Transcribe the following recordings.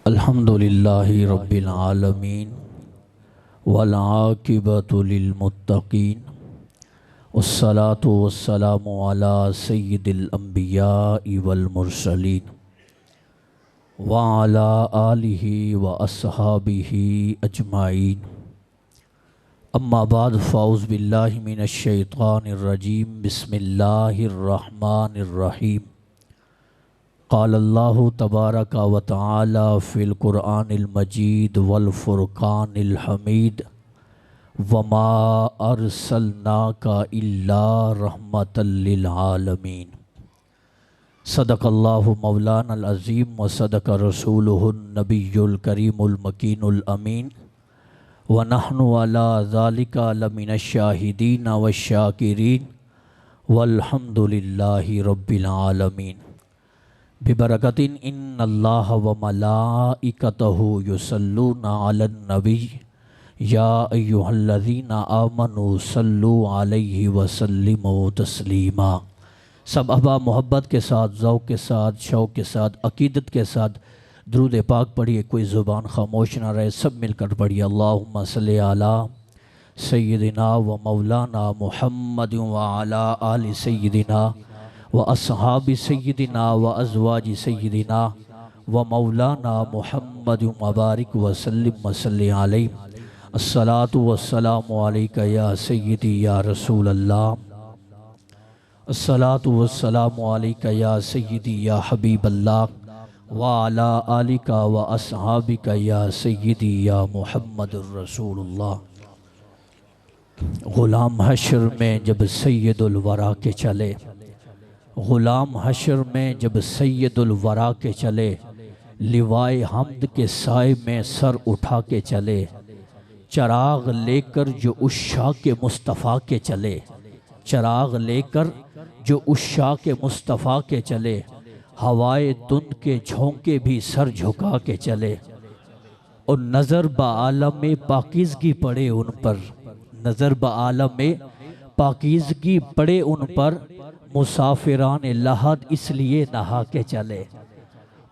अल्हम्दुलिल्लाहि रब्बिल आलमीन वल आक़िबतु लिल मुत्तक़ीन वस्सलातु वस्सलामु अला सय्यिदिल अंबियाइ वल मुरसलीन व अला आलिहि व अस्हाबिहि अजमाइन। अम्मा बाद फ़ाऊज़ बिल्लाहि मिनश शैतानिर रजीम। बिस्मिल्लाहिर रहमानिर रहीम। क़ाल अल्लाहु तबारक व तआला फ़िल क़ुरआनिल मजीद वल फ़ुरक़ानिल हमीद वमा अर्सलनाका इल्ला रहमतल लिल आलमीन। सदक़ल्लाहु मौलानल अज़ीम व सदक़ रसूलुहुन नबियुल करीमुल मकीनुल अमीन व नहनु अला ज़ालिका लमिनश शाहिदीन व शाकिरीन वल्हम्दुलिल्लाहि रब्बिल आलमीन। बिबरकतिन इन्नल्लाह व मलाइकतहु युसल्लूना अलन नबी या अय्युहल्लज़ीना आमनू सल्लू अलैहि व सल्लिमू तस्लीमा। सब अहबा मोहब्बत के साथ, ज़ौक़ के साथ, शौक़ के साथ, अक़ीदत के साथ दुरूद पाक पढ़िए। कोई ज़ुबान खामोश ना रहे, सब मिलकर पढ़िए। अल्लाहुम्मा सल्लि अला सय्यिदिना व मौलाना मुहम्मद व अला आलि सय्यिदिना व अस्हाबि सय्यिदिना व अज़वाजि सय्यिदिना व मौलाना मुहम्मद व बारिक व सल्लिम व सल्लि अलैहि। अस्सलातु वस्सलामु अलैका या सय्यिदी या रसूल अल्लाह। अस्सलातु वस्सलामु अलैका या सय्यिदी या हबीब अल्लाह व अला आलिका व अस्हाबिका या सय्यिदी या मुहम्मदुर रसूलुल्लाह। ग़ुलाम हश्र में जब सैयदुल वरा के चले, ग़ुलाम हश्र में जब सैयदुल वरा के चले, लिवाए हम्द के साए में सर उठा के चले, चराग लेकर जो उस शाह के मुस्तफ़ा के चले, चराग लेकर जो उस शाह के मुस्तफ़ा के चले, हवाए धुंध के झोंके भी सर झुका के चले। और नज़र बाआलम में पाकीज़गी पड़े उन पर, नज़र बाआलम में पाकीज़गी पड़े उन पर, मुसाफिरान लहद इसलिए नहा के चले।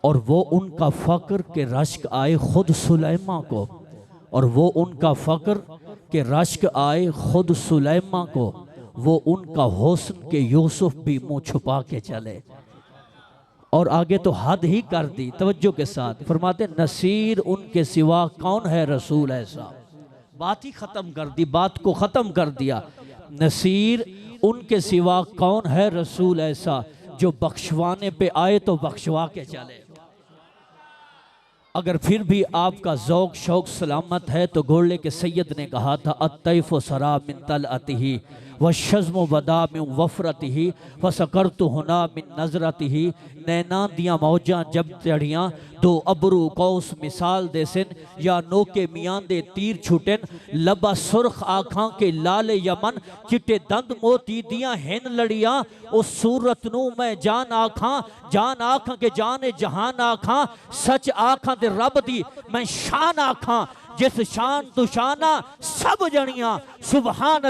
और वो उनका फ़क्र के रश्क आए खुद सुलैमा को, और वो उनका फ़क्र के रश्क आए खुद सुलैमा को, वो उनका हुस्न के यूसुफ भी मुँह छुपा के चले। और आगे तो हद ही कर दी। तवज्जो के साथ फरमाते नसीर उनके सिवा कौन है रसूल ऐसा। बात ही ख़त्म कर दी, बात को ख़त्म कर दिया। नसीर उनके सिवा कौन है रसूल ऐसा, जो बख्शवाने पे आए तो बख्शवा के चले। अगर फिर भी आपका ज़ौक़ शौक़ सलामत है तो घोड़े के सैयद ने कहा था अत्तैफ़ सरा मिन तलअतिही व शज़्म बदा मिन वफ़रतिही व सकरतु हुना मिन नज़रतिही। नैना दियाँ मौजां जब चढ़ियाँ दो अबरू कौस मिसाल देसिन, या नोके मियाँ दे तीर छुटेन, लबा सुरख आँखां के लाल यमन, चिट्टे दंद मोती दियाँ हेन लड़ियाँ। उस सूरत नू मैं जान आखां के जान जहान आखां, सच आखां दे रब दी मैं शान आखां, जिस शान दुशाना सब जनियां। सुबहान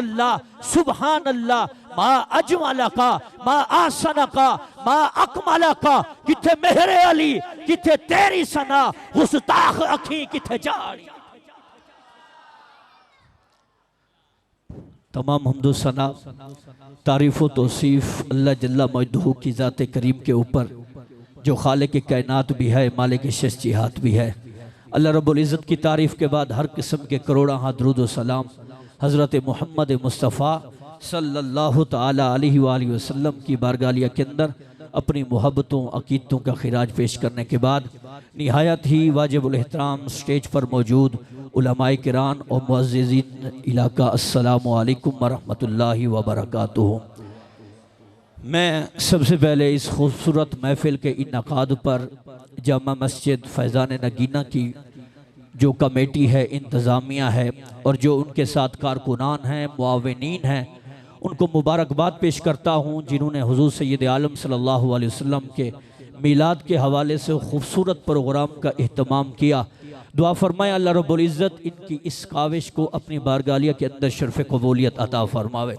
अल्लाह मा अजमला का मा आसना का मा अकमला का। किथे मेहरे अली किथे तेरी सना, गुस्ताख अखी किथे जाड़ी। तमाम हम्दो सना तारीफ़ व तौसीफ़ अल्लाह जल्ला मजदूह की ज़ात करीम के ऊपर, जो खालिक कायनात भी है, मालिक शख्सियत भी है। अल्लाह रब्बुल इज़्ज़त की तारीफ़ के बाद हर किस्म के करोड़ा हाथ दुरूद व सलाम हज़रत मोहम्मद मुस्तफ़ा सल्लल्लाहु ताला अलैहि वसल्लम की बारगालिया के अंदर अपनी मोहब्बतों अक़ीदतों का खिराज पेश करने के बाद निहायत ही वाजिबुल एहतराम स्टेज पर मौजूद उलमाए किराम और मुअज़्ज़िज़ीन इलाका, अस्सलामु अलैकुम व रहमतुल्लाहि व बरकातुहू। मैं सबसे पहले इस खूबसूरत महफ़िल के इन्नकाद पर जामा मस्जिद फैज़ान नगीना की जो कमेटी है, इंतज़ामिया है और जो उनके साथ कारकुनान हैं, मुआविनीन हैं, उनको मुबारकबाद पेश करता हूँ, जिन्होंने हुज़ूर सय्यद आलम सल्लल्लाहु अलैहि वसल्लम के मीलाद के हवाले से खूबसूरत प्रोग्राम का एहतमाम किया। दुआ फरमाए अल्लाह रब्बुल इज़्ज़त इनकी इस काविश को अपनी बारगालिया के अंदर शर्फ़ कबूलियत अता फरमावे।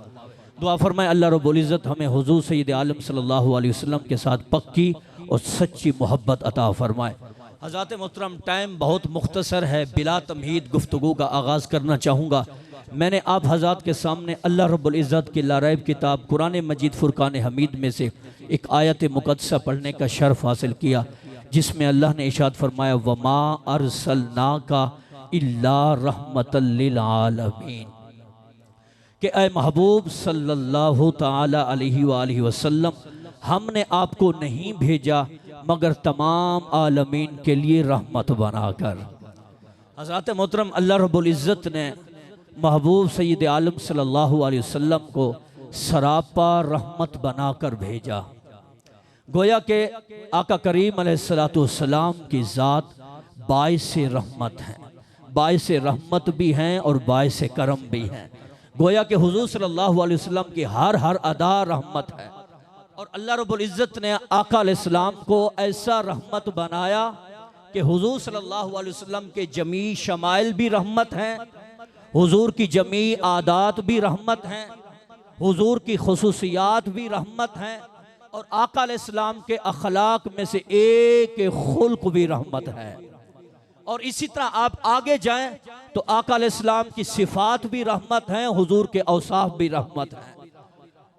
दुआ फरमाए अल्लाह रब्बुल इज़्ज़त हमें हुज़ूर सय्यद आलम सल्लल्लाहु अलैहि वसल्लम के साथ पक्की और सच्ची मोहब्बत अता फरमाए। हज़रात मोहतरम, टाइम बहुत मुख्तसर है, बिला तमहीद गुफ्तगू का आगाज़ करना चाहूँगा। मैंने आप हज़रात के सामने अल्लाह रब्बुल इज़्ज़त की लारैब किताब कुरान मजीद फुरकान हमीद में से एक आयत मुक़द्दसा पढ़ने का शर्फ़ हासिल किया, जिसमें अल्लाह ने इरशाद फरमाया, वमा अरसलनाका इल्ला रहमतल लिल आलमीन, कि ए महबूब सल्लल्लाहु ताला अलैहि वालैहि वसल्लम, हमने आपको नहीं भेजा मगर तमाम आलमीन के लिए रहमत बनाकर। हज़रत मोहतरम, अल्लाह रब्बुल इज़्ज़त ने महबूब सय्यद आलम सल्लल्लाहु अलैहि वसल्लम को सरापा रहमत बनाकर भेजा। गोया के आका करीम अलैहिस्सलातु वस्सलाम की ज़ात बाइस रहमत हैं, बाइस रहमत भी हैं और बाइस करम भी हैं। गोया के हुजूर सल्लल्लाहु अलैहि वसल्लम की हर अदा रहमत है। और अल्लाह रब्बुल इज़्ज़त ने आका अलैहिस्सलाम को ऐसा रहमत बनाया कि हुजूर सल्लल्लाहु अलैहि वसल्लम के जमी शमाइल भी रहमत हैं, हुजूर की जमी आदात भी रहमत हैं, हुजूर की खुसूसियात भी रहमत हैं, और आका अलैहिस्सलाम के अखलाक में से एक खुल्क भी रहमत है। और इसी तरह आप आगे जाएं तो आका अलैहिस्सलाम की सिफात भी रहमत हैं, हुजूर के औसाफ भी रहमत हैं।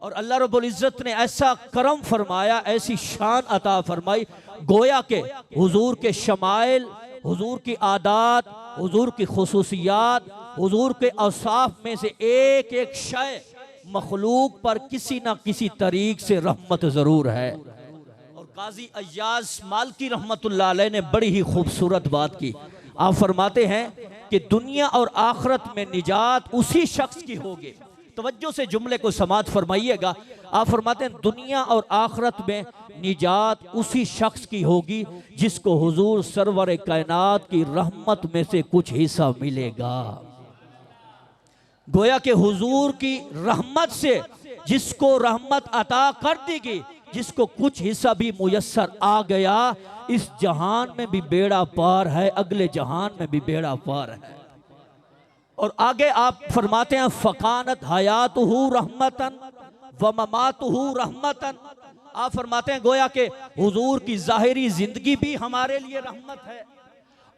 और अल्लाह रब्बुल इज़्ज़त ने ऐसा करम फरमाया, ऐसी शान अता फरमाई, गोया के हुजूर के शमाइल, हुजूर की आदात, हुजूर की खुसूसियात, हुजूर के औसाफ में से एक एक शय मखलूक पर किसी ना किसी तरीक से रहमत ज़रूर है। और काजी अय्याज मालकी रहमतुल्लाह अलैह ने बड़ी ही खूबसूरत बात की। आप फरमाते हैं कि दुनिया और आखिरत में निजात उसी शख्स की होगी। तवज्जो से जुमले को समात फरमाइएगा। आप फरमाते हैं दुनिया और आखिरत में निजात उसी शख्स की होगी जिसको हुजूर सरवर कायनात की रहमत में से कुछ हिस्सा मिलेगा। गोया के हुजूर की रहमत से जिसको रहमत अता कर दी गई, जिसको कुछ हिस्सा भी मुयस्सर आ गया, इस जहान में भी बेड़ा पार है, अगले जहान में भी बेड़ा पार है। और आगे आप फरमाते हैं फ़कानत हयातुहु रहमतन व ममातुहु रहमतन। आप फरमाते हैं गोया के हुजूर की ज़ाहिरी ज़िंदगी भी हमारे लिए रहमत है,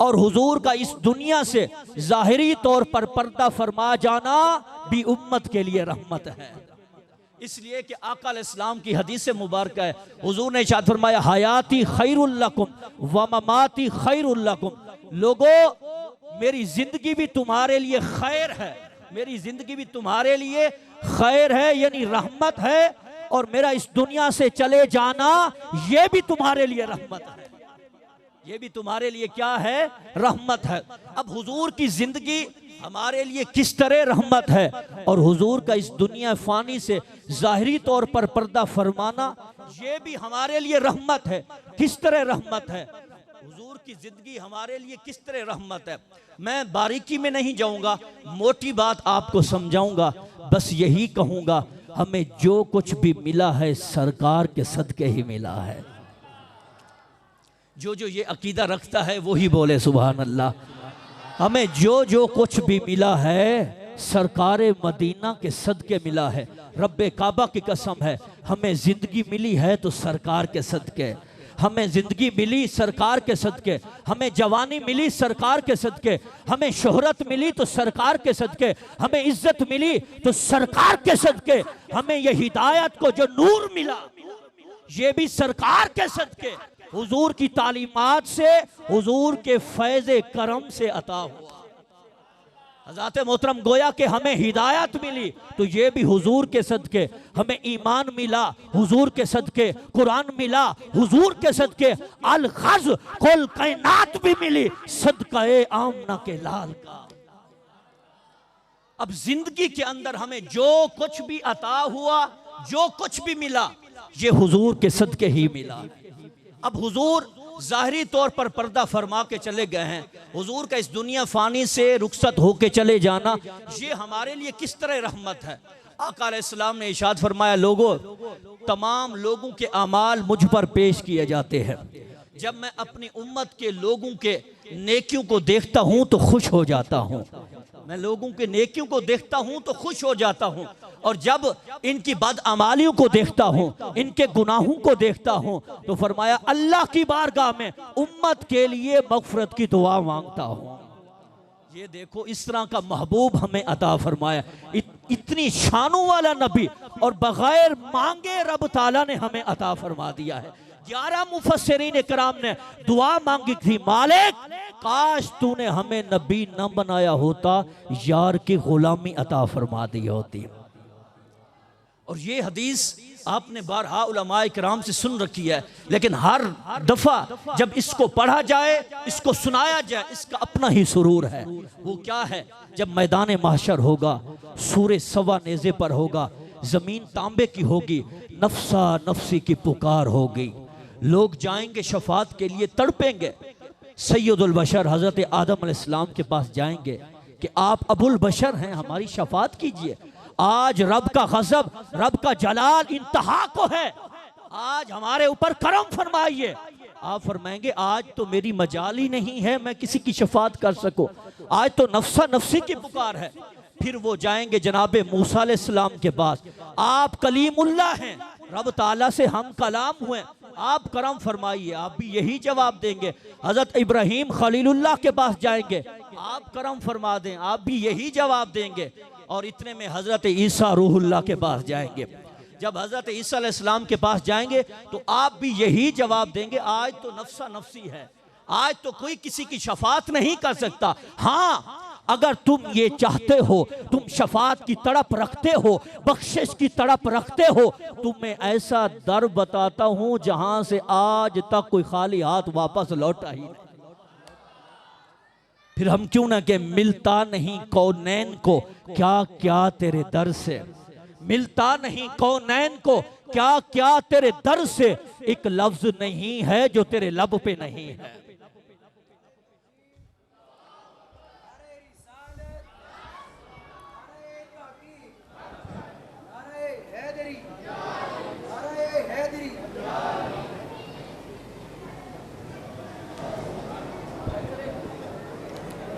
और हुजूर का इस दुनिया से ज़ाहिरी तौर पर पर्दा फरमा जाना भी उम्मत के लिए रहमत है। इसलिए कि आका अलैहिस्सलाम की हदीस मुबारक है, हुजूर ने इरशाद फरमाया, हयाती खैरुल लकुम व ममाती खैरुल लकुम। लोगों, मेरी जिंदगी भी तुम्हारे लिए खैर है, मेरी जिंदगी भी तुम्हारे लिए खैर है, यानी रहमत है, और मेरा इस दुनिया से चले जाना ये भी तुम्हारे लिए रहमत है, ये भी तुम्हारे लिए क्या है, रहमत है। अब हुजूर की जिंदगी हमारे लिए किस तरह रहमत है, और हुजूर का इस दुनिया फानी से ज़ाहिरी तौर पर पर्दा फरमाना ये भी हमारे लिए रहमत है। किस तरह रहमत है, हुजूर की जिंदगी हमारे लिए किस तरह रहमत है। मैं बारीकी में नहीं जाऊंगा, मोटी बात आपको समझाऊंगा। बस यही कहूंगा, हमें जो कुछ भी मिला है सरकार के सदके ही मिला है। जो जो ये अकीदा रखता है वही बोले सुभान अल्लाह। हमें जो जो कुछ भी मिला है सरकार मदीना के सदके मिला है। रब्बे काबा की कसम है, हमें जिंदगी मिली है तो सरकार के सदके, हमें जिंदगी मिली सरकार के सदके, हमें जवानी मिली सरकार के सदके, हमें शोहरत मिली तो सरकार के सदके, हमें इज्जत मिली तो सरकार के सदके, हमें ये हिदायत को जो नूर मिला ये भी सरकार के सदके, हुजूर की तालीमात से, हुजूर के फैज़े करम से अता हुआ। हज़रत मोहतरम गोया के हमें हिदायत मिली तो ये भी हुजूर के सदके, हमें ईमान मिला हुजूर के सदके, कुरान मिला हुजूर के सदके, अल खज़ कुल कायनात भी मिली सदक़े आमना के लाल का। अब जिंदगी के अंदर हमें जो कुछ भी अता हुआ, जो कुछ भी मिला, ये हुजूर के सदके ही मिला। अब हुजूर ज़ाहिरी तौर पर पर्दा फरमा के चले गए हैं, हुजूर का इस दुनिया फानी से रुखसत होके चले जाना ये हमारे लिए किस तरह रहमत है। आका अलैहिस्सलाम ने इरशाद फरमाया, लोगों, तमाम लोगों के अमाल मुझ पर पेश किए जाते हैं, जब मैं अपनी उम्मत के लोगों के नेकियों को देखता हूं तो खुश हो जाता हूं। मैं लोगों के नेकियों को देखता हूं तो खुश हो जाता हूं, और जब इनकी बदअमालियों को देखता हूं, इनके गुनाहों को देखता हूं, तो फरमाया अल्लाह की बारगाह में उम्मत के लिए मगफरत की दुआ मांगता हूं। ये देखो इस तरह का महबूब हमें अता फरमाया, इतनी शानों वाला नबी, और बगैर मांगे रब ताला ने हमें अता फरमा दिया है। 11 मुफस्सिरीन इकराम ने दुआ मांगी थी, मालिक काश तूने हमें नबी न बनाया होता, यार की गुलामी अता फरमा दी होती। और ये हदीस आपने बारहा उलमाए किराम से सुन रखी है, लेकिन हर दफा जब इसको पढ़ा जाए, इसको सुनाया जाए, इसका अपना ही सुरूर है। वो क्या है? जब मैदान महशर होगा, सूर्य सवा नेज़े पर होगा, जमीन तांबे की होगी, नफ्सा नफ्सी की पुकार होगी, लोग जाएंगे शफात के लिए, तड़पेंगे। सैयदुल बशर हजरत आदम अलैहिस्सलाम के पास जाएंगे कि आप अबुल बशर हैं, हमारी शफात कीजिए। आज रब का गज़ब, रब का जलाल इंतहा को है, आज हमारे ऊपर करम फरमाइए। आप फरमाएंगे आज तो मेरी मजाल ही नहीं है मैं किसी की शफात कर सकूं, आज तो नफ्सा नफ्सी की पुकार है। फिर वो जाएंगे जनाबे मूसा अलैहिस्सलाम के पास, आप कलीमुल्लाह हैं, रब ताला से हम कलाम हुए, आप करम फरमाइए। आप भी यही जवाब देंगे। हजरत इब्राहीम खलीलुल्लाह के पास जाएंगे, आप करम फरमा दें, आप भी यही जवाब देंगे। और इतने में हजरत ईसा रूहुल्लाह के पास जाएंगे। जब हजरत ईसा अलैहिस्सलाम के पास जाएंगे तो आप भी यही जवाब देंगे, आज तो नफ्सा नफ्सी है, आज तो कोई किसी की शफात नहीं कर सकता। हाँ, अगर तुम ये चाहते हो, तुम शफात की तड़प रखते हो, बख्शिश की तड़प रखते हो, तुम्हें ऐसा दर बताता हूं जहां से आज तक कोई खाली हाथ वापस लौटा ही नहीं। फिर हम क्यों ना कि मिलता नहीं कौनैन को क्या क्या तेरे दर से, मिलता नहीं कौनैन को क्या क्या तेरे दर से, एक लफ्ज नहीं है जो तेरे लब पे नहीं है।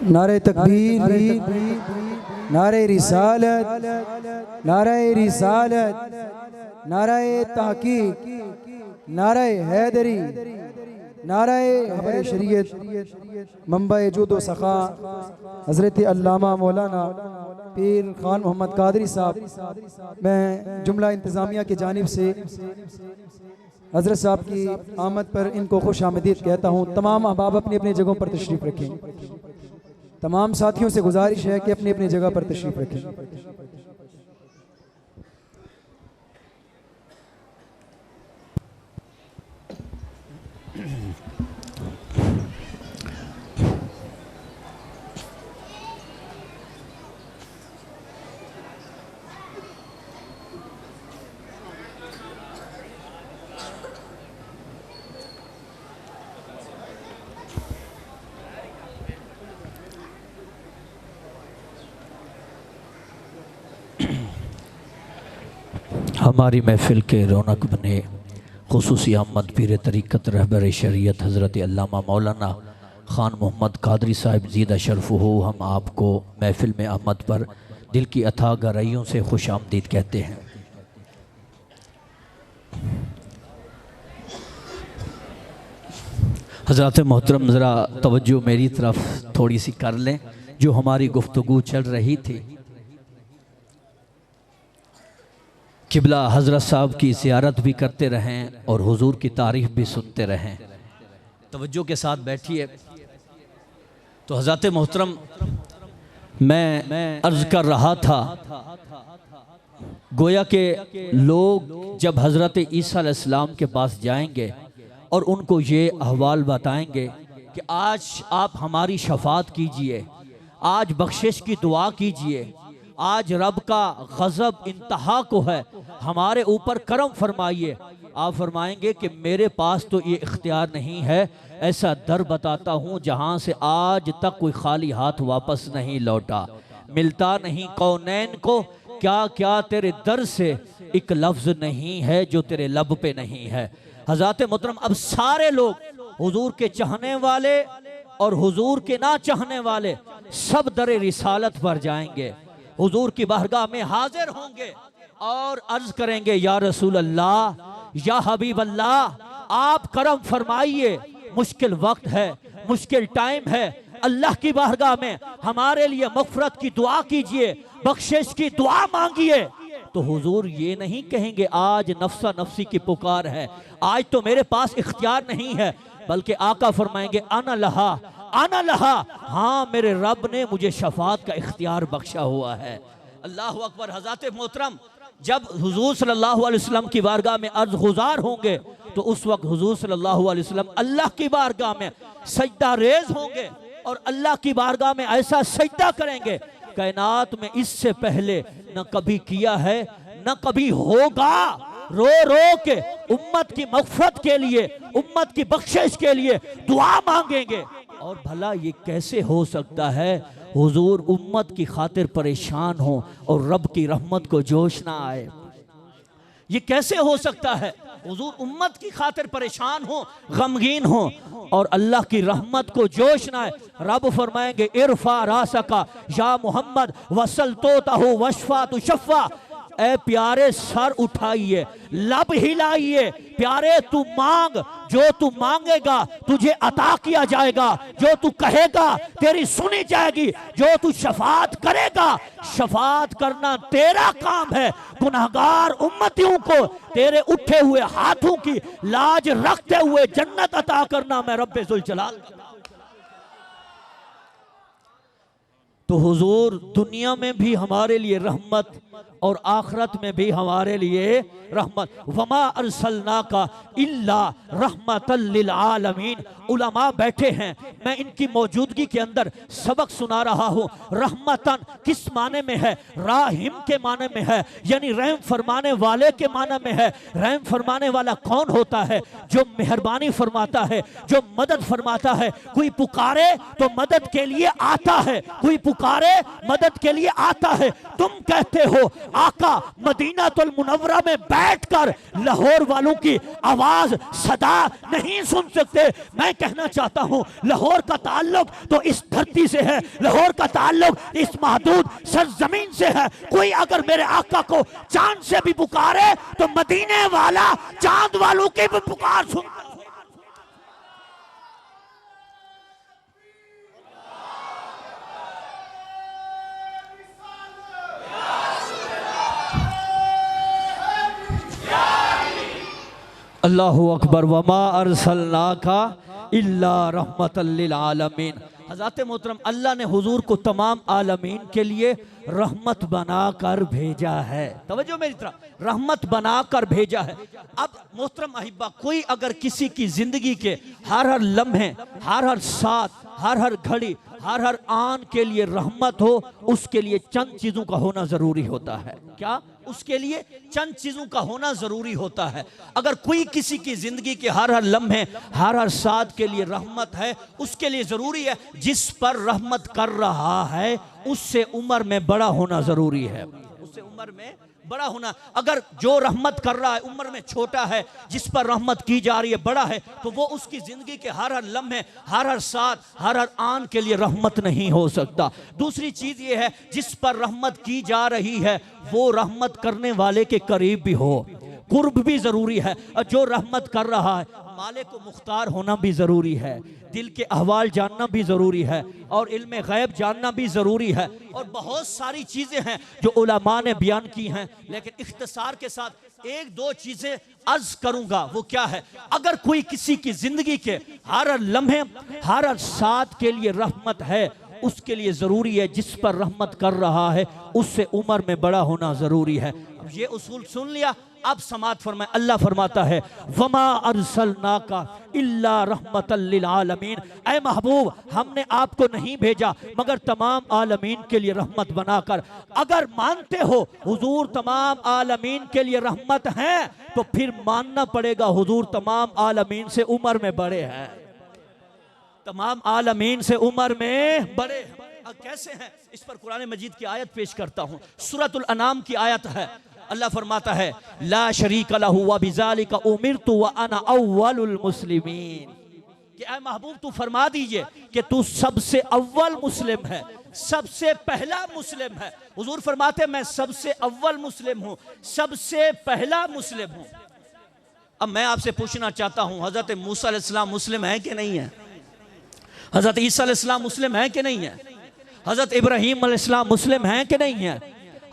नारे तकबीर, नारे रिसालत, नारे रिसालत, नारे तहकीक, नारे हैदरी, नारे हमारे शरीयत, मंबा जूद सखा हज़रत अल्लामा मौलाना पीर खान मोहम्मद कादरी साहब, मैं जुमला इंतज़ामिया की जानिब से हज़रत साहब की आमद पर इनको खुश आमदीद कहता हूँ। तमाम अहबाब अपनी अपनी जगहों पर तशरीफ़ रखें। तमाम साथियों से गुजारिश है कि अपनी अपनी जगह पर तशरीफ़ रखें। हमारी महफ़िल के रौनक बने खुसूसी अहमद पीर तरीक़त रहबर शरीयत हज़रत अल्लामा मौलाना ख़ान मोहम्मद कादरी साहिब ज़ीदा शरफ़ हो, हम आपको महफ़िल में अहमद पर दिल की अथाह गहराइयों से खुश आमदीद कहते हैं। हज़रात मोहतरम ज़रा तवज्जो मेरी तरफ थोड़ी सी कर लें। जो हमारी गुफ्तगू चल रही थी, किबला हज़रत साहब की ज़ियारत भी करते रहें और हुजूर की तारीफ़ भी सुनते रहें। तवज्जो के साथ बैठिए। तो हज़रत मोहतरम मैं अर्ज़ कर रहा था, गोया के लोग जब हज़रत ईसा अलैहिस्सलाम के पास जाएंगे और उनको ये अहवाल बताएंगे कि आज आप हमारी शफात कीजिए, आज बख्शिश की दुआ कीजिए, आज रब का गज़ब इंतहा को है, हमारे ऊपर करम फरमाइए। आप फरमाएंगे कि मेरे पास तो ये इख्तियार नहीं है, ऐसा दर बताता हूँ जहाँ से आज तक कोई खाली हाथ वापस नहीं लौटा। मिलता नहीं कौनैन को क्या क्या तेरे दर से, एक लफ्ज़ नहीं है जो तेरे लब पे नहीं है। हज़रत मोहतरम अब सारे लोग हुजूर के चाहने वाले और हुजूर के ना चाहने वाले सब दरे रिसालत पर जाएंगे, हुजूर की बारगाह में हाजिर होंगे और अर्ज करेंगे, या रसूल अल्लाह, या हबीब अल्लाह, आप करम फरमाइए, मुश्किल वक्त है, मुश्किल टाइम है, अल्लाह की बारगाह में हमारे लिए मग़फ़िरत की दुआ कीजिए, बख्शिश की दुआ मांगिए। तो हुजूर ये नहीं कहेंगे आज नफ्सा नफ्सी की पुकार है, आज तो मेरे पास इख्तियार नहीं है, बल्कि आका फरमाएंगे आना लहा, आना लहा, हाँ मेरे रब ने मुझे शफात का इख्तियार बख्शा हुआ है। अल्लाह अकबर। हज़रत मोहतरम जब हुजूर सल्लल्लाहु अलैहि वसल्लम की बारगाह में अर्ज़ गुज़ार होंगे तो उस वक्त हुजूर सल्लल्लाहु अलैहि वसल्लम अल्लाह की बारगाह में सजदा रेज होंगे और अल्लाह की बारगाह में ऐसा सजदा करेंगे, कायनात में इससे पहले न कभी किया है न कभी होगा। रो रो के उम्मत की मग़फ़िरत के लिए, उम्मत की बख्शिश के लिए दुआ मांगेंगे। और भला ये कैसे हो सकता है हुजूर उम्मत की खातिर परेशान हो और रब की रहमत को जोश ना आए? ये कैसे हो सकता है हुजूर उम्मत की खातिर परेशान हो, गमगीन हो और अल्लाह की रहमत को जोश ना आए? रब फरमाएंगे, इरफा रासका या मोहम्मद वसल तो तहु वशफा तु शफ़ा, ए प्यारे सर उठाइए, लब हिलाइए, प्यारे तू मांग, जो तू मांगेगा तुझे अता किया जाएगा, जो तू कहेगा तेरी सुनी जाएगी, जो तू शफात करेगा, शफात करना तेरा काम है। गुनहगार उम्मतियों को तेरे उठे हुए हाथों की लाज रखते हुए जन्नत अता करना मैं रब्बे जुल जलाल का। तो हुजूर दुनिया में भी हमारे लिए रहमत और आखिरत में भी हमारे लिए रहमत। वमा अरसलनाका इल्ला रहमतल लिल आलमीन। उलमा बैठे हैं, मैं इनकी मौजूदगी के अंदर सबक सुना रहा हूँ। रहमतन किस माने में है? राहिम के माने में है, यानी रहम फरमाने वाले के माने में है। रहम फरमाने वाला कौन होता है? जो मेहरबानी फरमाता है, जो मदद फरमाता है। कोई पुकारे तो मदद के लिए आता है, कोई पुकारे मदद के लिए आता है। तुम कहते हो आका मदीनातुल मुनव्वरा में बैठकर लाहौर वालों की आवाज सदा नहीं सुन सकते। मैं कहना चाहता हूं लाहौर का ताल्लुक तो इस धरती से है, लाहौर का ताल्लुक इस महदूद सरजमीन से है। कोई अगर मेरे आका को चांद से भी पुकारे तो मदीने वाला चांद वालों की भी पुकार सुनता। अल्लाहु अकबर। वमा अरसलनाका इल्ला रहमतल लिल आलमीन। हज़रत मोहतरम अल्लाह ने हुजूर को तमाम आलमीन के लिए रहमत बनाकर भेजा है। तवज्जो मेरी तरफ, रहमत बनाकर भेजा है। अब मोहतरम अहिब्बा, कोई अगर किसी की जिंदगी के हर लम्हे, हर साथ, हर घड़ी, हर आन के लिए रहमत हो, उसके लिए चंद चीजों का होना जरूरी होता है। क्या? उसके लिए चंद चीजों का होना जरूरी होता है। अगर कोई किसी की जिंदगी के हर लम्हे, हर साथ के लिए रहमत है, उसके लिए जरूरी है जिस पर रहमत कर रहा है उससे उम्र में बड़ा होना जरूरी है, उससे उम्र में बड़ा होना। अगर जो रहमत कर रहा है उम्र में छोटा है, जिस पर रहमत की जा रही है बड़ा है, तो वो उसकी जिंदगी के हर लम्हे, हर साथ, हर आन के लिए रहमत नहीं हो सकता। दूसरी चीज ये है, जिस पर रहमत की जा रही है वो रहमत करने वाले के करीब भी हो, कुर्ब भी जरूरी है। और जो रहमत कर रहा है मालिक को मुख्तार होना भी जरूरी है, दिल के अहवाल जानना भी जरूरी है, और इल्म गैब जानना भी जरूरी है। और बहुत सारी चीजें हैं जो उलमा ने बयान की हैं, लेकिन इख्तिसार के साथ एक दो चीजें अर्ज करूंगा। वो क्या है? अगर कोई किसी की जिंदगी के हर लम्हे, हर साथ के लिए रहमत है, उसके लिए जरूरी है जिस पर रहमत कर रहा है उससे उम्र में बड़ा होना जरूरी है। अब ये उसूल सुन लिया, अब समात फरमाए। अल्लाह फरमाता है, वमा अरसलनाका इल्ला रहमतल लिल आलमीन। ऐ महबूब, हमने आपको नहीं भेजा मगर तमाम आलमीन के लिए रहमत बनाकर। अगर मानते हो हुजूर तमाम आलमीन के लिए रहमत है, तो फिर मानना पड़ेगा हुजूर तमाम आलमीन से उम्र में बड़े हैं, तमाम आलमीन से उम्र में बड़े हैं। कैसे हैं? इस पर कुरान मजीद की आयत पेश करता हूँ। सूरतुल अनाम की आयत है। अल्लाह फरमाता है, ला शरीक लहू व बिज़ालिका उमिरतु व अना अव्वलुल मुस्लिमीन। कि ऐ महबूब तू फरमा दीजिए कि तू सबसे अव्वल मुस्लिम है, सबसे पहला मुस्लिम है। हुजूर फरमाते मैं सबसे अव्वल मुस्लिम हूं, सबसे पहला मुस्लिम हूं। अब मैं आपसे पूछना चाहता हूं, हजरत मूसा अलैहिस्सलाम मुस्लिम है कि नहीं है? हजरत ईसा अलैहिस्सलाम मुस्लिम है कि नहीं है? हजरत इब्राहीम अलैहिस्सलाम मुस्लिम है कि नहीं है?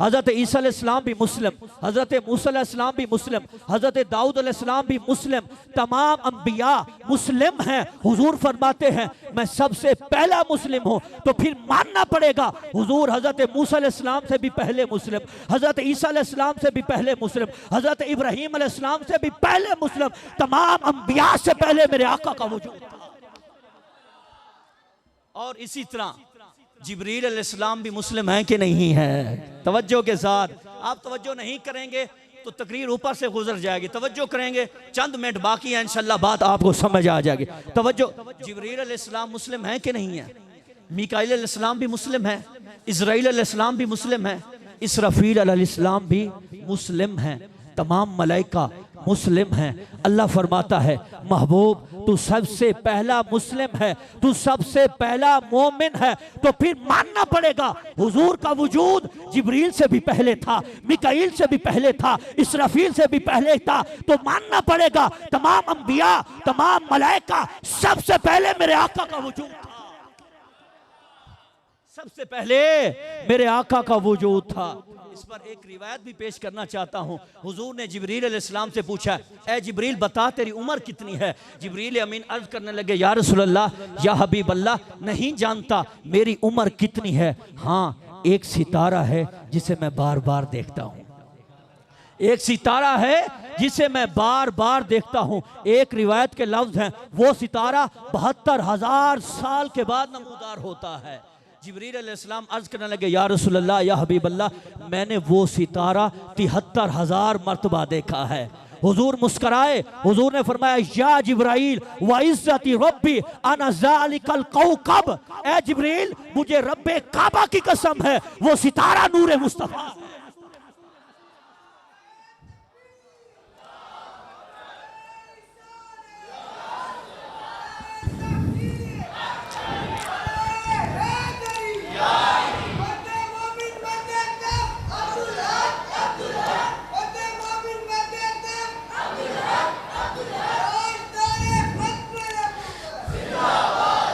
हजरत ईसा अलैहिस्सलाम भी मुस्लिम, हजरत मूसा अलैहिस्सलाम भी मुस्लिम, हजरत दाऊद अलैहिस्सलाम भी मुस्लिम, तमाम अंबिया मुस्लिम हैं। हुजूर फरमाते हैं मैं सबसे पहला मुस्लिम हूं, तो फिर मानना पड़ेगा हुजूर हजरत मूसा अलैहिस्सलाम से भी पहले मुस्लिम, हजरत ईसा अलैहिस्सलाम से भी पहले मुस्लिम, हजरत इब्राहीम अलैहिस्सलाम से भी पहले मुस्लिम, तमाम अंबिया से पहले मेरे आका का वजूद था। और इसी तरह जिब्रील अलैहिस्सलाम भी मुस्लिम है कि नहीं है? तवज्जो के साथ, आप तवज्जो नहीं करेंगे तो तकरीर ऊपर से गुजर जाएगी। तवज्जो करेंगे, चंद मिनट बाकी है, इंशाल्लाह बात आपको समझ आ जाएगी। तवज्जो, जिब्रील अलैहिस्सलाम मुस्लिम है कि नहीं है? मीकाईल अलैहिस्सलाम भी मुस्लिम है, इज़राइल अलैहिस्सलाम भी मुस्लिम है, इसराफील अलैहिस्सलाम भी मुस्लिम है, तमाम मलाइका मुस्लिम हैं। अल्लाह फरमाता है महबूब तू सबसे पहला मुस्लिम है, तू सबसे पहला मोमिन है, तो फिर मानना पड़ेगा हुजूर का वजूद जिब्रील से भी पहले था, मिकाईल से भी पहले था, इसराफील से भी पहले था। तो मानना पड़ेगा तमाम अंबिया, तमाम मलाइका, सबसे पहले मेरे आका का वजूद था, सबसे पहले मेरे आका का वजूद था। इस पर एक रिवायत भी पेश करना चाहता हूँ। हुजूर ने जिब्रील अलैहिस्सलाम से पूछा, ए जिब्रील बता तेरी उम्र कितनी है? जिब्रील अमीन अर्ज करने लगे, या रसूल अल्लाह, या हबीब अल्लाह, नहीं जानता मेरी उम्र कितनी है। हाँ, एक सितारा है जिसे मैं बार बार देखता हूँ, एक सितारा है जिसे मैं बार बार देखता हूँ। एक रिवायत के लफ्ज हैं, वो सितारा 72,000 साल के बाद नमूदार होता है। जिब्रील अलैहिस्सलाम अर्ज करने लगे, या रसूल अल्लाह, या हबीब अल्लाह, मैंने वो सितारा 73,000 मर्तबा देखा है। हुजूर मुस्कराए, हुजूर ने फरमाया, या जिब्राइल व इज्जती रब्बी अना ज़ालिकल कौकब, ए जिब्रील मुझे रब्बे काबा की कसम है वो सितारा नूरे मुस्तफा है।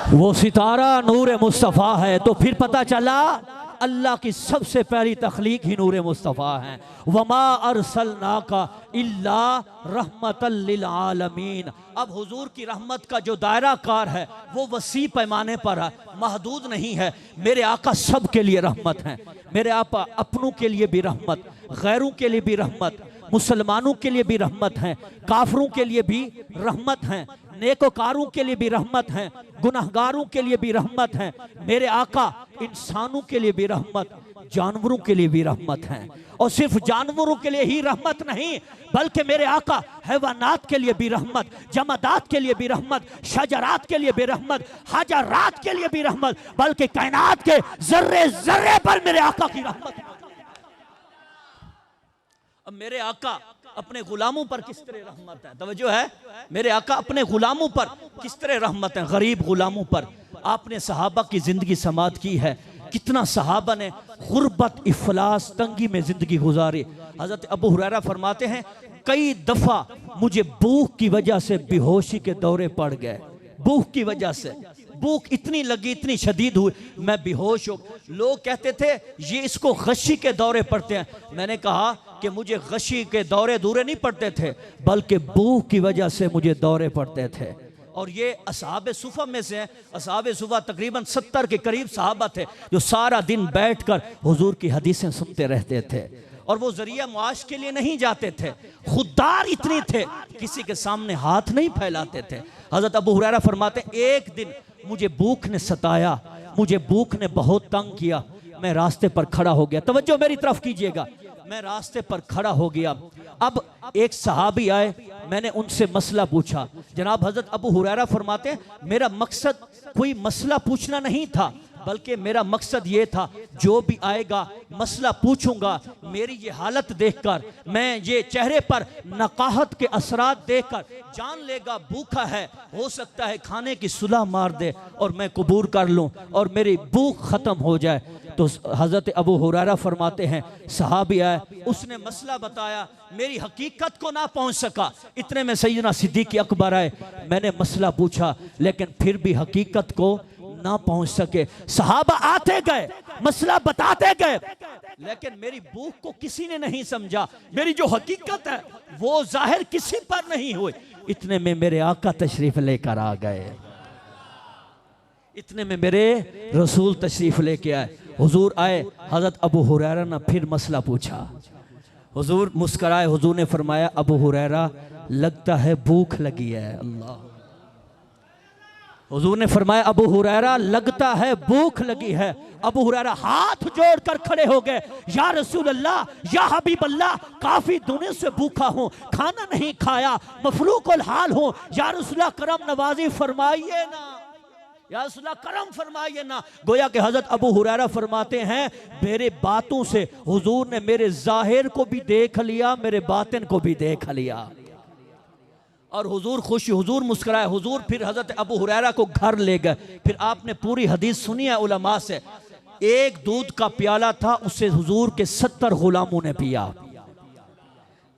वो सितारा नूर मुस्तफ़ा है। तो फिर पता चला अल्लाह की सबसे पहली तख्लीक ही नूर मुस्तफ़ा है। वमा अरसलनाका इल्ला रहमतल लिल आलमीन। अब हुजूर की रहमत का जो दायरा कार है वो वसी पैमाने पर है, महदूद नहीं है। मेरे आका सब के लिए रहमत हैं। मेरे आका अपनों के लिए भी रहमत, गैरों के लिए भी रहमत, मुसलमानों के लिए भी रहमत हैं, काफरों के लिए भी रहमत हैं, नेकोकारों के लिए भी रहमत हैं, गुनाहगारों के लिए भी रहमत हैं। मेरे आका इंसानों के लिए भी रहमत, जानवरों के लिए भी रहमत हैं। और सिर्फ जानवरों के लिए ही रहमत नहीं, बल्कि मेरे आका हैवानात के लिए भी रहमत, जमादात के लिए भी रहमत, शजरात के लिए भी रहमत, हजरात के लिए भी रहमत, बल्कि कायनात के जर्रे जर्रे पर मेरे आका की रहमत। अब मेरे आका अपने गुलामों पर किस तरह रहमत है, तवज्जो है, मेरे आका अपने गुलामों पर किस तरह रहमत है, गरीब गुलामों पर। आपने सहाबा की जिंदगी समात की है, कितना सहाबा ने गुर्बत, इफलास, तंगी में जिंदगी गुजारी। हजरत अबू हुरैरा फरमाते हैं, कई दफा मुझे भूख की वजह से बेहोशी के दौरे पड़ गए। भूख की वजह से, भूख इतनी लगी, इतनी शदीद हुई, मैं बेहोश हो। लोग कहते थे ये इसको गशी के दौरे पड़ते हैं। मैंने कहा कि मुझे गशी के दौरे दूरे नहीं पड़ते थे, बल्कि भूख की वजह से मुझे दौरे पड़ते थे। और ये असहाबे सुफ़ा में से हैं। असहाबे सुफ़ा तकरीबन 70 के करीब सहाबा थे जो सारा दिन बैठकर हुजूर की हदीसें सुनते रहते थे। और वो जरिया मुआश के लिए नहीं जाते थे, खुददार इतने थे, किसी के सामने हाथ नहीं फैलाते थे। हज़रत अबू हुरैरा फरमाते, एक दिन मुझे भूख ने सताया, मुझे भूख ने बहुत तंग किया, मैं रास्ते पर खड़ा हो गया। तवज्जो मेरी तरफ कीजिएगा, मैं रास्ते पर खड़ा हो गया। अब एक सहाबी आए, मैंने उनसे मसला पूछा। जनाब हजरत अबू हुरैरा फरमाते हैं, मेरा मकसद कोई मसला पूछना नहीं था, बल्कि मेरा मकसद ये था जो भी आएगा मसला पूछूंगा, मेरी ये हालत देखकर, मैं ये चेहरे पर नकाहत के असरात देखकर जान लेगा भूखा है, हो सकता है खाने की सुलह मार दे और मैं कबूल कर लूं और मेरी भूख ख़त्म हो जाए। तो हज़रत अबू हुरैरा फरमाते हैं सहाबी आया, उसने मसला बताया, मेरी हकीकत को ना पहुंच सका, इतने में सैयदना सिद्दीक़ अकबर आए, मैंने मसला पूछा लेकिन फिर भी हकीकत को ना पहुंच सके। सहाबा आते गए, मसला बताते गए, लेकिन मेरी भूख को किसी ने नहीं समझा, मेरी जो हकीकत है वो जाहिर किसी पर नहीं हुई। इतने में मेरे आका तशरीफ लेकर आ गए, इतने में मेरे रसूल तशरीफ लेके आए। हुजूर आए, हज़रत अबू हुरैरा ने फिर मसला पूछा, हुजूर मुस्कराए, हुजूर ने फरमाया अबू हुरैरा लगता है भूख लगी है। अल्लाह, हुजूर ने फरमाया अबू हुरैरा लगता है भूख लगी है। अबू हुरैरा हाथ जोड़कर खड़े हो गए, या रसूल अल्लाह, या हबीब अल्लाह, काफी दिनों से भूखा हूँ, खाना नहीं खाया, मफलूकुल हाल हूँ, या रसूल अल्लाह करम नवाजी फरमाइए ना, या रसूल अल्लाह करम फरमाइए ना। गोया कि हजरत अबू हुरैरा फरमाते हैं मेरे बातों से हुजूर ने मेरे जाहिर को भी देख लिया, मेरे बातिन को भी देख लिया और हुजूर खुश, हुजूर मुस्कुराए। हुजूर फिर हजरत अबू हुरैरा को घर ले गए। फिर आपने पूरी हदीस सुनी है उलमा से, एक दूध का प्याला था, उससे हुजूर के 70 गुलामों ने पिया।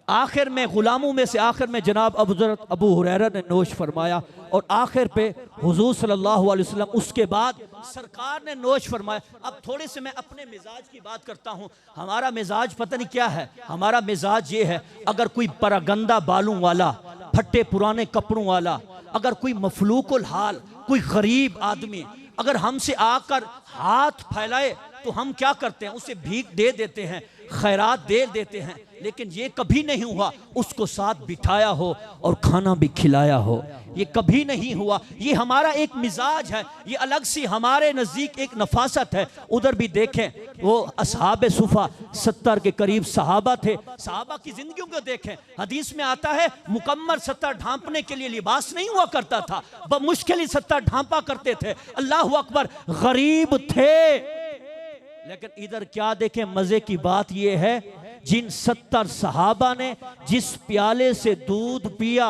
आखिर में गुलामों में से आखिर में जनाब अबू हुरैरा ने नोश फरमाया और आखिर पे हुजूर सल्लल्लाहु अलैहि वसल्लम, उसके बाद सरकार ने नोश फरमाया। अब थोड़े से मैं अपने मिजाज की बात करता हूँ। हमारा मिजाज पता नहीं क्या है, हमारा मिजाज ये है, अगर कोई परगंदा बालों वाला, फट्टे पुराने कपड़ों वाला, अगर कोई मफलूकुल हाल, कोई गरीब आदमी अगर हमसे आकर हाथ फैलाए तो हम क्या करते हैं, उसे भीख दे देते हैं, खैरात दे देते हैं। लेकिन ये कभी नहीं हुआ उसको साथ बिठाया हो और खाना भी खिलाया हो, ये कभी नहीं हुआ। ये हमारा एक मिजाज है, ये अलग सी हमारे नज़दीक एक नफासत है। उधर भी देखें, वो असहाब सुफा 70 के करीब सहाबा थे, सहाबा की जिंदगियों को देखें। हदीस में आता है मुकम्मल 70 ढांपने के लिए लिबास नहीं हुआ करता था, मुश्किल ही 70 ढांपा करते थे। अल्लाह अकबर, गरीब थे। लेकिन इधर क्या देखें, मजे की बात यह है, जिन 70 सहाबा ने जिस प्याले से दूध पिया,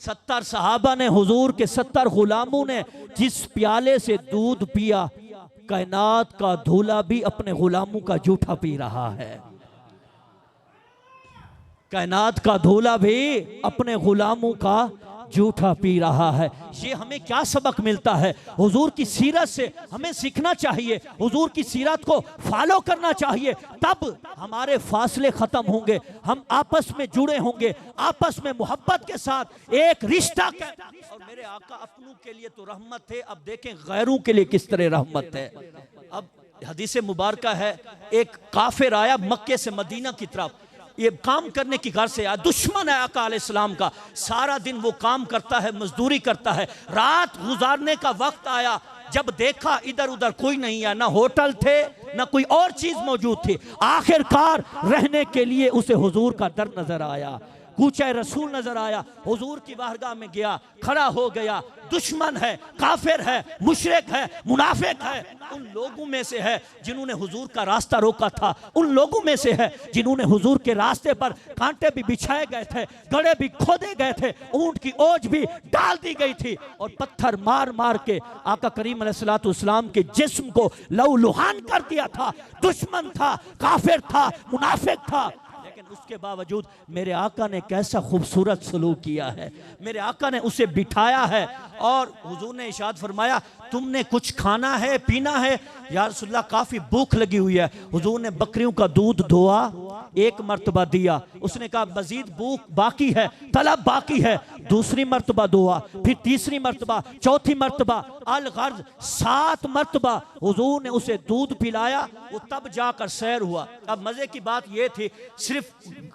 70 सहाबा ने, हुजूर के 70 गुलामों ने जिस प्याले से दूध पिया, कायनात का धूला भी अपने गुलामों का जूठा पी रहा है। कायनात का धूला भी अपने गुलामों का जूठा पी रहा है। ये हमें क्या सबक मिलता है? हुजूर की सीरत से हमें सीखना चाहिए, हुजूर की सीरत को फॉलो करना चाहिए, तब हमारे फासले खत्म होंगे, हम आपस में जुड़े होंगे, आपस में मोहब्बत के साथ एक रिश्ता के। और मेरे आका अपनों के लिए तो रहमत थे, अब देखें गैरों के लिए किस तरह रहमत है। अब हदीस मुबारक है, एक काफिर आया मक्के से मदीना की तरफ, ये काम करने की घर से आया, दुश्मन है आका अलैहिस्सलाम का, सारा दिन वो काम करता है, मजदूरी करता है। रात गुजारने का वक्त आया, जब देखा इधर उधर कोई नहीं है, ना होटल थे ना कोई और चीज मौजूद थी। आखिरकार रहने के लिए उसे हुजूर का दर नजर आया, कूचे रसूल नजर आया, हुजूर की बारगाह में गया, खड़ा हो गया। दुश्मन है, काफिर है, मुशरिक है, मुनाफिक है, उन लोगों में से है जिन्होंने हुजूर का रास्ता रोका था, उन लोगों में से है जिन्होंने हुजूर के रास्ते पर कांटे भी बिछाए गए थे, गड़े भी खोदे गए थे, ऊंट की ओज भी डाल दी गई थी और पत्थर मार मार के आका करीम अलैहिस्सलाम के जिस्म को लहूलुहान कर दिया था। दुश्मन था, काफिर था, मुनाफिक था, लेकिन उसके बावजूद मेरे आका ने कैसा खूबसूरत सलूक किया है। मेरे आका ने उसे बिठाया है और हुजूर ने इरशाद फरमाया, तुमने कुछ खाना है, पीना है? या रसूलल्लाह काफी भूख लगी हुई है। हुजूर ने बकरियों का दूध धोआ, एक मर्तबा दिया, उसने कहा मजीद भूख बाकी है, तलब बाकी है, दूसरी मर्तबा धोआ, फिर तीसरी मर्तबा, चौथी मर्तबा, अल गर्ज 7 मर्तबा हुजूर ने उसे दूध पिलाया, वो तब जाकर सैर हुआ। अब मजे की बात यह थी, सिर्फ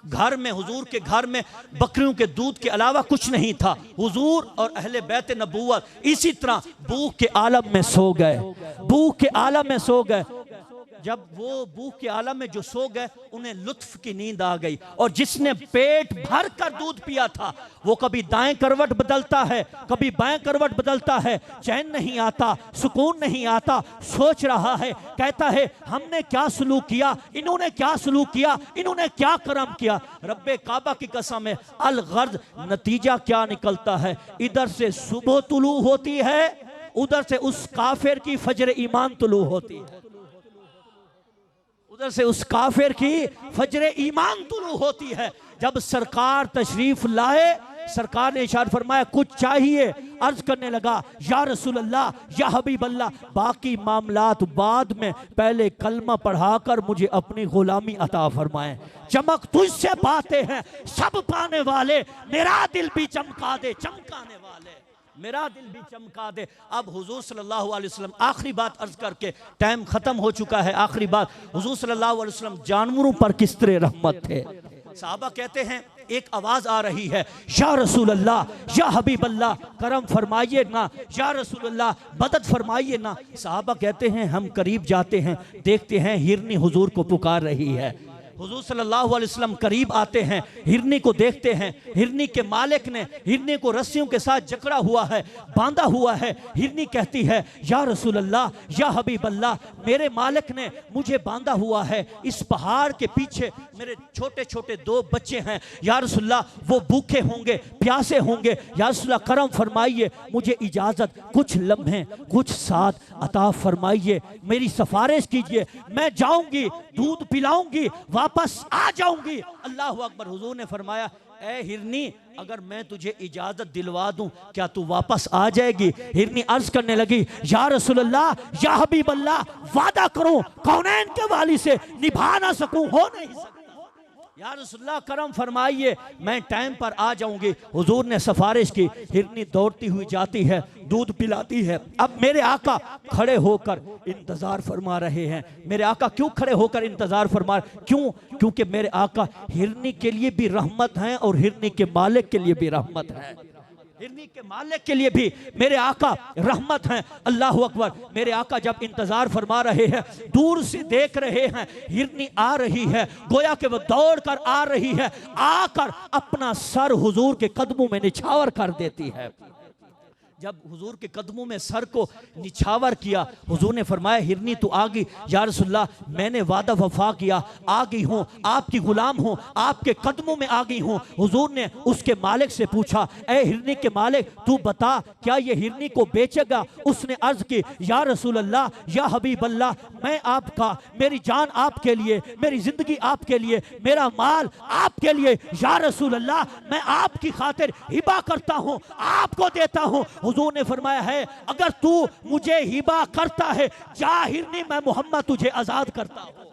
घर में, हुजूर के घर में बकरियों के दूध के अलावा कुछ नहीं था। हुजूर और अहले बैत नबूवत इसी तरह भूख के आलम में सो गए, भूख के आलम में सो गए। जब वो भूख के आलम में जो सो गए उन्हें लुत्फ की नींद आ गई। और जिसने पेट भर कर दूध पिया था वो कभी दाएं करवट बदलता है, कभी बाएं करवट बदलता है, चैन नहीं आता, सुकून नहीं आता, सोच रहा है, कहता है हमने क्या सलूक किया, इन्होंने क्या सलूक किया, इन्होंने क्या करम किया। रब्बे काबा की कसम है, अल गर्ज नतीजा क्या निकलता है, इधर से सुबह तुलू होती है, उधर से उस काफिर की फजर ईमान तुलू होती है, उधर से उस काफिर की फजर ईमान तुलू होती है। जब सरकार तशरीफ लाए, सरकार ने इशारा फरमाया कुछ चाहिए, अर्ज करने लगा या रसूल अल्लाह, या हबीब अल्लाह, बाकी मामलात बाद में, पहले कलमा पढ़ाकर मुझे अपनी गुलामी अता फरमाए। चमक तुझसे पाते हैं सब पाने वाले, मेरा दिल भी चमका दे चमकाने वाले, मेरा दिल भी चमका दे। अब हुजूर सल्लल्लाहु अलैहि वसल्लम, आखिरी बात अर्ज करके टाइम खत्म हो चुका है, आखिरी बात, हुजूर सल्लल्लाहु अलैहि वसल्लम जानवरों पर किस तरह रहमत थे। साहबा कहते हैं एक आवाज आ रही है, या रसूल अल्लाह, या हबीब अल्लाह, करम फरमाइए ना, या रसूल अल्लाह मदद फरमाइए ना। साहबा कहते हैं हम करीब जाते हैं, देखते हैं हिरनी हुजूर को पुकार रही है। हुजूर सल्लल्लाहु अलैहि वसल्लम करीब आते हैं, हिरनी को देखते हैं, हिरनी के मालिक ने हिरनी को रस्सियों के साथ जकड़ा हुआ है, बांधा हुआ है। हिरनी कहती है या रसूल अल्लाह, या हबीब अल्लाह, मेरे मालिक ने मुझे बांधा हुआ है, इस पहाड़ के पीछे मेरे छोटे छोटे 2 बच्चे हैं, या रसूल अल्लाह वो भूखे होंगे, प्यासे होंगे, या रसूल अल्लाह करम फरमाइए, मुझे इजाज़त कुछ लम्हे कुछ साथ अता फरमाइए, मेरी सिफारिश कीजिए, मैं जाऊंगी दूध पिलाऊंगी वापस आ जाऊंगी। अल्लाह अकबर। हुजूर ने फरमाया ए हिरनी, अगर मैं तुझे इजाजत दिलवा दूं क्या तू वापस आ जाएगी। हिरनी अर्ज करने लगी या रसूल अल्लाह, या हबीब अल्लाह, वादा करो कौनैन के वाली से निभा ना सकूं, हो नहीं सकता, या रसूलल्लाह करम फरमाइए मैं टाइम पर आ जाऊंगी। हुजूर ने सिफारिश की, हिरनी दौड़ती हुई जाती है, दूध पिलाती है। अब मेरे आका खड़े होकर इंतजार फरमा रहे हैं। मेरे आका क्यों खड़े होकर इंतजार फरमा, क्यों? क्योंकि मेरे आका हिरनी के लिए भी रहमत हैं और हिरनी के मालिक के लिए भी रहमत है, हिरनी के मालिक के लिए भी मेरे आका रहमत हैं। अल्लाह अकबर। मेरे आका जब इंतजार फरमा रहे हैं, दूर से देख रहे हैं हिरनी आ रही है, गोया कि वो दौड़ कर आ रही है, आकर अपना सर हुजूर के कदमों में निछावर कर देती है। जब हुजूर के कदमों में सर को निछावर किया, हुजूर ने फरमाया हिरनी तो आ गई, या रसूलल्लाह मैंने वादा वफा किया, आ गई हूँ, आपकी गुलाम हूँ, आपके कदमों में आ गई हूँ। हुजूर ने उसके मालिक से पूछा ए हिरनी के मालिक तू बता क्या ये हिरनी को बेचेगा? उसने अर्ज की या रसूल अल्लाह, या हबीब अल्लाह, मैं आपका, मेरी जान आपके लिए, मेरी जिंदगी आपके लिए, मेरा माल आपके लिए, या रसूल अल्लाह मैं आपकी खातिर हिबा करता हूँ, आपको देता हूँ। हुजूर ने फरमाया है अगर तू मुझे हिबा करता है, जा हिरनी मैं मोहम्मद तुझे आजाद करता हूँ,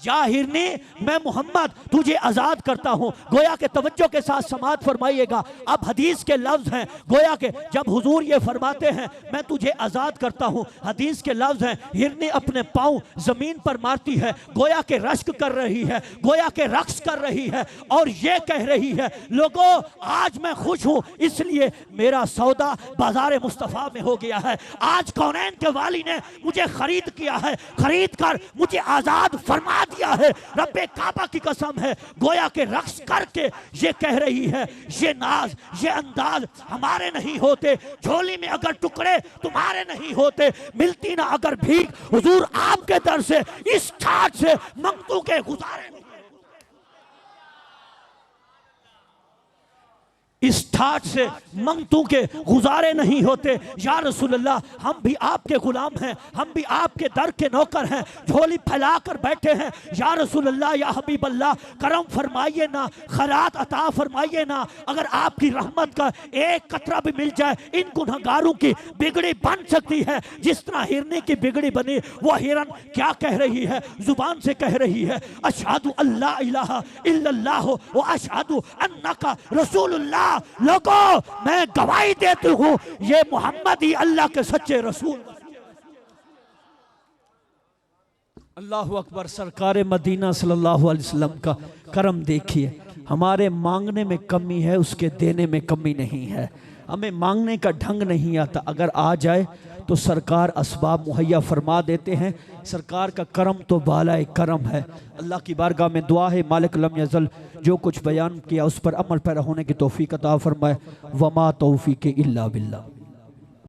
जा हिरनी मैं मोहम्मद तुझे आजाद करता हूं। गोया के तवज्जो के साथ समात फरमाइएगा। अब हदीस के लफ्ज हैं, गोया के जब हुजूर ये फरमाते हैं मैं तुझे आजाद करता हूं, हदीस के लफ्ज हैं हिरनी अपने पांव जमीन पर मारती है, गोया के रश्क कर रही है, गोया के रक्स कर रही है और ये कह रही है लोगों आज मैं खुश हूं इसलिए मेरा सौदा बाजार मुस्तफा में हो गया है। आज कौनैन के वाली ने मुझे खरीद किया है, खरीद कर मुझे आजाद फरमा दिया है। रब्बे काबा की कसम है, गोया के रक्स करके ये कह रही है ये नाज ये अंदाज हमारे नहीं होते, झोली में अगर टुकड़े तुम्हारे नहीं होते, मिलती ना अगर भीख हुजूर आपके दर से, इस ठाठ से मंगतू के गुजारे नहीं, इस ठाठ से मंगतू के गुजारे नहीं होते। या रसूल अल्लाह हम भी आपके गुलाम हैं, हम भी आपके दर के नौकर हैं, झोली फैला कर बैठे हैं। या रसूल अल्लाह, या हबीब अल्लाह करम फरमाइए ना, खैरात अता फरमाइए ना। अगर आपकी रहमत का एक कतरा भी मिल जाए इन गुनहगारों की बिगड़ी बन सकती है जिस तरह हिरनी की बिगड़ी बनी। वो हिरन क्या कह रही है, जुबान से कह रही है अशहदु अल्ला इलाहा इल्लल्लाह व अशहदु अन्नका रसूलुल्लाह। लोगों मैं गवाही देती हूं ये मोहम्मद ही अल्लाह के सच्चे रसूल। अल्लाह अकबर। सरकार मदीना सल्लल्लाहु अलैहि वसल्लम का करम देखिए। हमारे मांगने में कमी है, उसके देने में कमी नहीं है। हमें मांगने का ढंग नहीं आता, अगर आ जाए तो सरकार असबाब मुहैया फरमा देते हैं। सरकार का करम तो बालाए करम है। अल्लाह की बारगाह में दुआ है मालिक लम यज़ल जो कुछ बयान किया उस पर अमल पैरा होने की तौफीक अता फरमाए। वमा तौफीक इल्ला बिल्लाह।